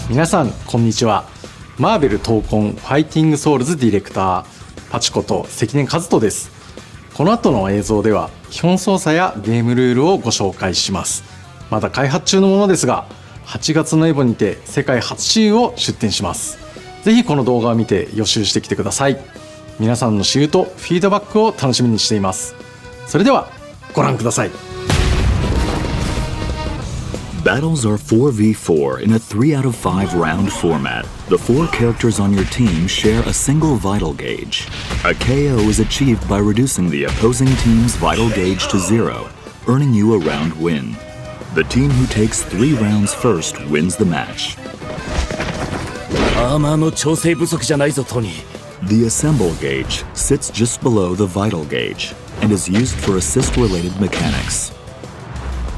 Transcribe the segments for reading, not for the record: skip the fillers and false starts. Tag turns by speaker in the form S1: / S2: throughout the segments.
S1: 皆さんこんにちは。マーベル闘魂ファイティングソウルズディレクターパチこと関根和人です。この後の映像では基本操作やゲームルールをご紹介します。まだ開発中のものですが、8月のエボにて世界初試遊を出展します。ぜひこの動画を見て予習してきてください。皆さんの試遊とフィードバックを楽しみにしています。それではご覧ください。
S2: Battles are 4v4 in a 3 out of 5 round format. The 4 characters on your team share a single vital gauge. A KO is achieved by reducing the opposing team's vital gauge to 0, earning you a round win. The team who takes 3 rounds first wins the match.
S3: アーマーの調整不足じゃないぞトニー。
S2: The assemble gauge sits just below the vital gauge and is used for assist-related mechanics.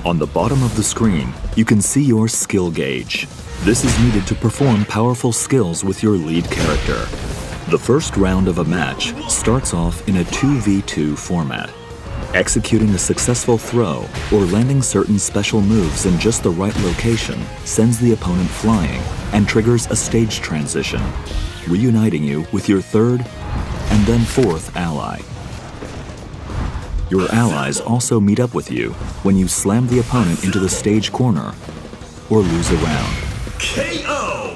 S2: On the bottom of the screen, you can see your skill gauge. This is needed to perform powerful skills with your lead character. The first round of a match starts off in a 2v2 format. Executing a successful throw or landing certain special moves in just the right location sends the opponent flying and triggers a stage transition, reuniting you with your third and then fourth ally. Your allies also meet up with you when you slam the opponent into the stage corner or lose a round.
S4: KO!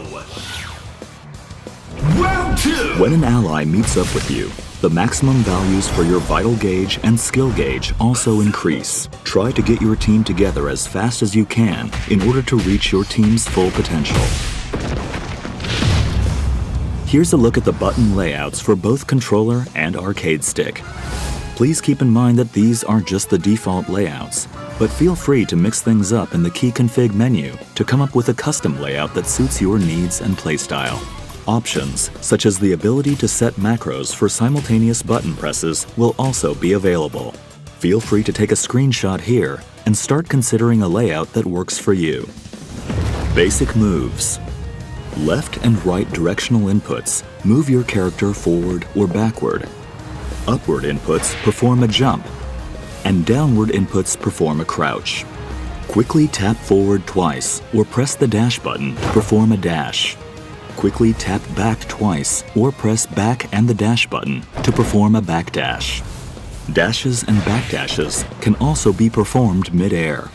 S4: Round 2!
S2: When an ally meets up with you, the maximum values for your vital gauge and skill gauge also increase. Try to get your team together as fast as you can in order to reach your team's full potential. Here's a look at the button layouts for both controller and arcade stick. Please keep in mind that these are just the default layouts, but feel free to mix things up in the key config menu to come up with a custom layout that suits your needs and playstyle. Options, such as the ability to set macros for simultaneous button presses, will also be available. Feel free to take a screenshot here and start considering a layout that works for you. Basic moves. Left and right directional inputs move your character forward or backward. Upward inputs perform a jump, and downward inputs perform a crouch. Quickly tap forward twice or press the dash button to perform a dash. Quickly tap back twice or press back and the dash button to perform a back dash. Dashes and backdashes can also be performed mid-air.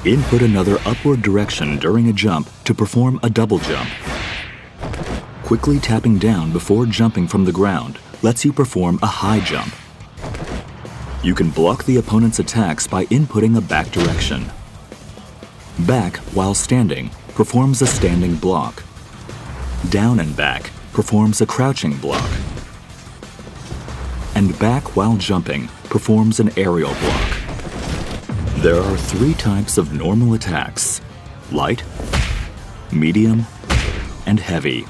S2: Input another upward direction during a jump to perform a double jump. Quickly tapping down before jumping from the ground lets you perform a high jump. You can block the opponent's attacks by inputting a back direction. Back while standing performs a standing block. Down and back performs a crouching block. And back while jumping performs an aerial block. There are 3 types of normal attacks: light, medium, and heavy.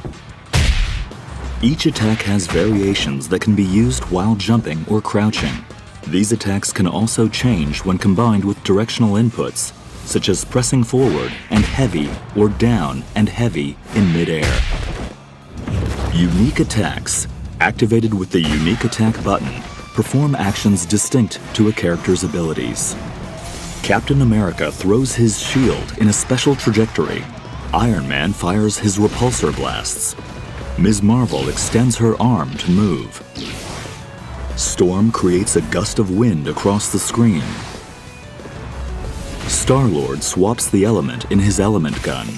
S2: Each attack has variations that can be used while jumping or crouching. These attacks can also change when combined with directional inputs, such as pressing forward and heavy or down and heavy in mid-air. Unique attacks, activated with the Unique Attack button, perform actions distinct to a character's abilities. Captain America throws his shield in a special trajectory. Iron Man fires his repulsor blasts. Ms. Marvel extends her arm to move. Storm creates a gust of wind across the screen. Star-Lord swaps the element in his element gun.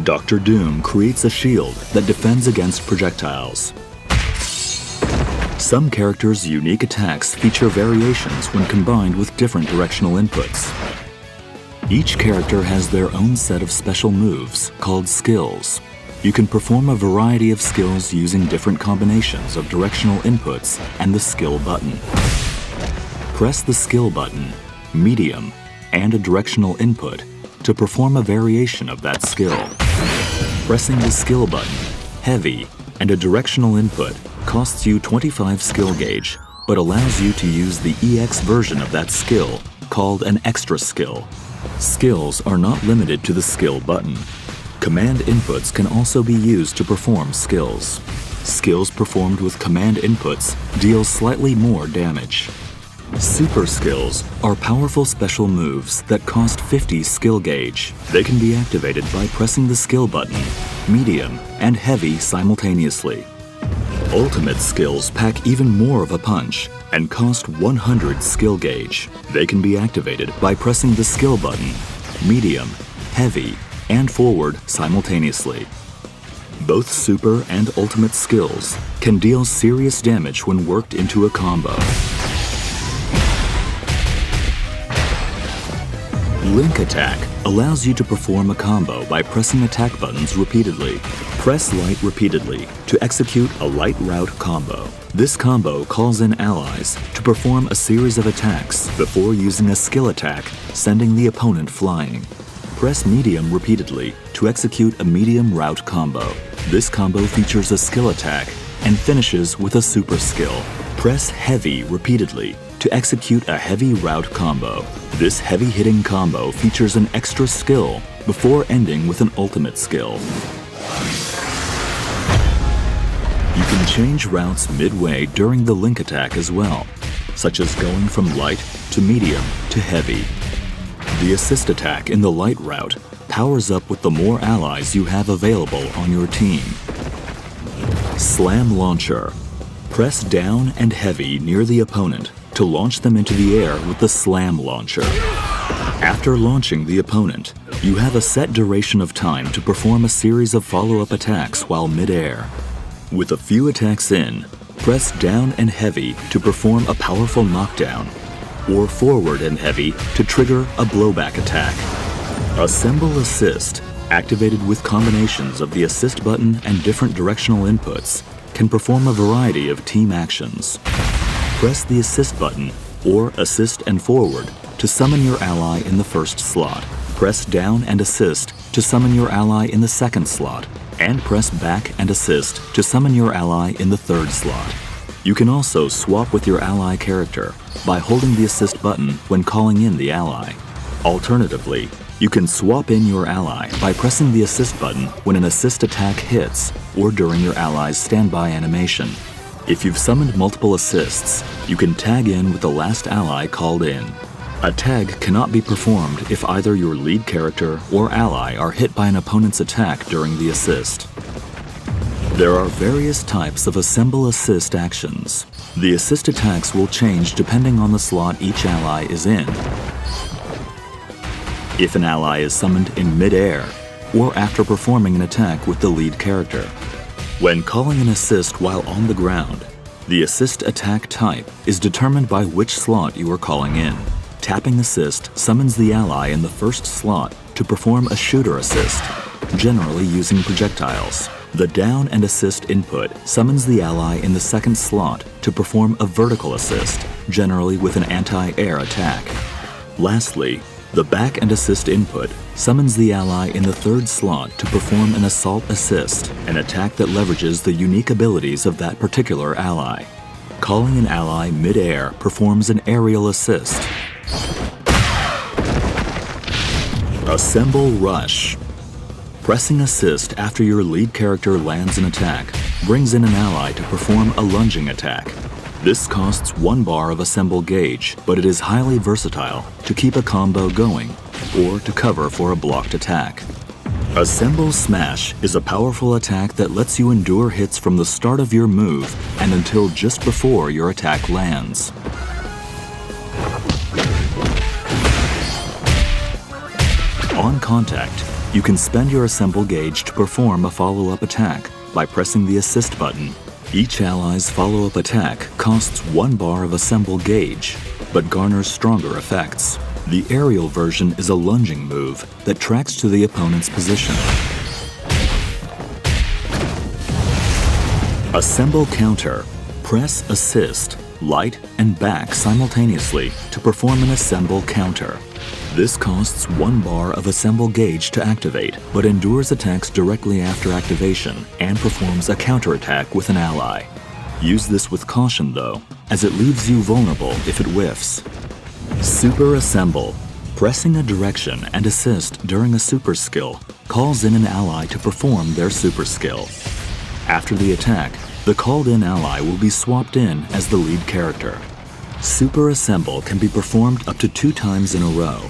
S2: Doctor Doom creates a shield that defends against projectiles. Some characters' unique attacks feature variations when combined with different directional inputs. Each character has their own set of special moves called skills. You can perform a variety of skills using different combinations of directional inputs and the skill button. Press the skill button, medium, and a directional input to perform a variation of that skill. Pressing the skill button, heavy, and a directional input costs you 25 skill gauge, but allows you to use the EX version of that skill, called an extra skill. Skills are not limited to the skill button. Command inputs can also be used to perform skills. Skills performed with command inputs deal slightly more damage. Super skills are powerful special moves that cost 50 skill gauge. They can be activated by pressing the skill button, medium, and heavy simultaneously. Ultimate skills pack even more of a punch and cost 100 skill gauge. They can be activated by pressing the skill button, medium, heavy, and forward simultaneously. Both super and ultimate skills can deal serious damage when worked into a combo. Link Attack allows you to perform a combo by pressing attack buttons repeatedly. Press light repeatedly to execute a light route combo. This combo calls in allies to perform a series of attacks before using a skill attack, sending the opponent flying. Press medium repeatedly to execute a medium route combo. This combo features a skill attack and finishes with a super skill. Press heavy repeatedly to execute a heavy route combo. This heavy-hitting combo features an extra skill before ending with an ultimate skill. You can change routes midway during the link attack as well, such as going from light to medium to heavy. The assist attack in the light route powers up with the more allies you have available on your team. Slam Launcher. Press down and heavy near the opponent to launch them into the air with the Slam Launcher. After launching the opponent, you have a set duration of time to perform a series of follow-up attacks while mid-air. With a few attacks in, press down and heavy to perform a powerful knockdown, or forward and heavy to trigger a blowback attack. Assemble Assist, activated with combinations of the assist button and different directional inputs, can perform a variety of team actions. Press the assist button, or assist and forward, to summon your ally in the first slot. Press down and assist to summon your ally in the second slot, and press back and assist to summon your ally in the third slot. You can also swap with your ally character by holding the assist button when calling in the ally. Alternatively, you can swap in your ally by pressing the assist button when an assist attack hits or during your ally's standby animation. If you've summoned multiple assists, you can tag in with the last ally called in. A tag cannot be performed if either your lead character or ally are hit by an opponent's attack during the assist. There are various types of Assemble Assist actions. The assist attacks will change depending on the slot each ally is in. If an ally is summoned in mid-air, or after performing an attack with the lead character. When calling an assist while on the ground, the assist attack type is determined by which slot you are calling in. Tapping assist summons the ally in the first slot to perform a shooter assist, generally using projectiles. The down and assist input summons the ally in the second slot to perform a vertical assist, generally with an anti-air attack. Lastly, the back and assist input summons the ally in the third slot to perform an assault assist, an attack that leverages the unique abilities of that particular ally. Calling an ally mid-air performs an aerial assist. Assemble Rush. Pressing assist after your lead character lands an attack brings in an ally to perform a lunging attack. This costs 1 bar of assemble gauge, but it is highly versatile to keep a combo going or to cover for a blocked attack. Assemble Smash is a powerful attack that lets you endure hits from the start of your move and until just before your attack lands. On contact, you can spend your assemble gauge to perform a follow-up attack by pressing the assist button. Each ally's follow-up attack costs 1 bar of assemble gauge, but garners stronger effects. The aerial version is a lunging move that tracks to the opponent's position. Assemble Counter. Press assist, light, and back simultaneously to perform an assemble counter. This costs 1 bar of assemble gauge to activate, but endures attacks directly after activation and performs a counterattack with an ally. Use this with caution though, as it leaves you vulnerable if it whiffs. Super Assemble. Pressing a direction and assist during a super skill calls in an ally to perform their super skill. After the attack, The called-in ally will be swapped in as the lead character. Super Assemble can be performed up to 2 times in a row,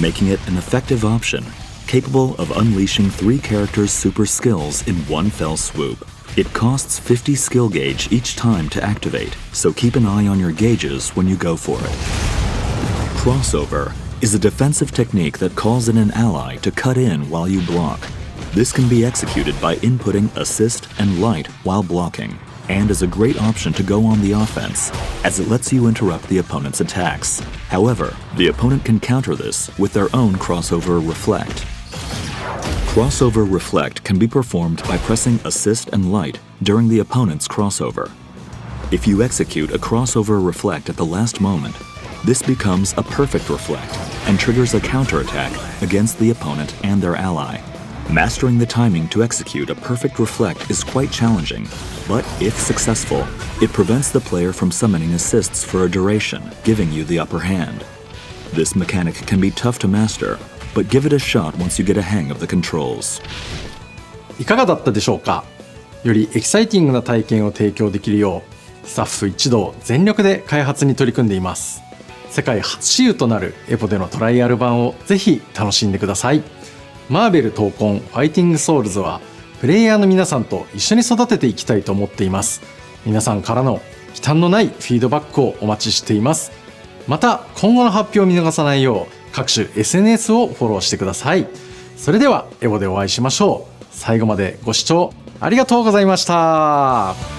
S2: making it an effective option, capable of unleashing 3 characters' super skills in one fell swoop. It costs 50 skill gauge each time to activate, so keep an eye on your gauges when you go for it. Crossover is a defensive technique that calls in an ally to cut in while you block. This can be executed by inputting assist and light while blocking, and is a great option to go on the offense, as it lets you interrupt the opponent's attacks. However, the opponent can counter this with their own Crossover Reflect. Crossover Reflect can be performed by pressing assist and light during the opponent's crossover. If you execute a Crossover Reflect at the last moment, this becomes a perfect reflect and triggers a counterattack against the opponent and their ally. Mastering the timing to execute a perfect reflect is quite challenging, but if successful, it prevents the player from summoning assists for a duration, giving you the upper hand. This mechanic can be tough to master, but give it a shot once you get a hang of the controls.
S1: いかがだったでしょうか。よりエキサイティングな体験を提供できるよう、スタッフ一同全力で開発に取り組んでいます。世界初私有となるエポでのトライアル版をぜひ楽しんでください。マーベル闘魂ファイティングソウルズはプレイヤーの皆さんと一緒に育てていきたいと思っています。皆さんからの忌憚のないフィードバックをお待ちしています。また今後の発表を見逃さないよう各種 SNS をフォローしてください。それではエボでお会いしましょう。最後までご視聴ありがとうございました。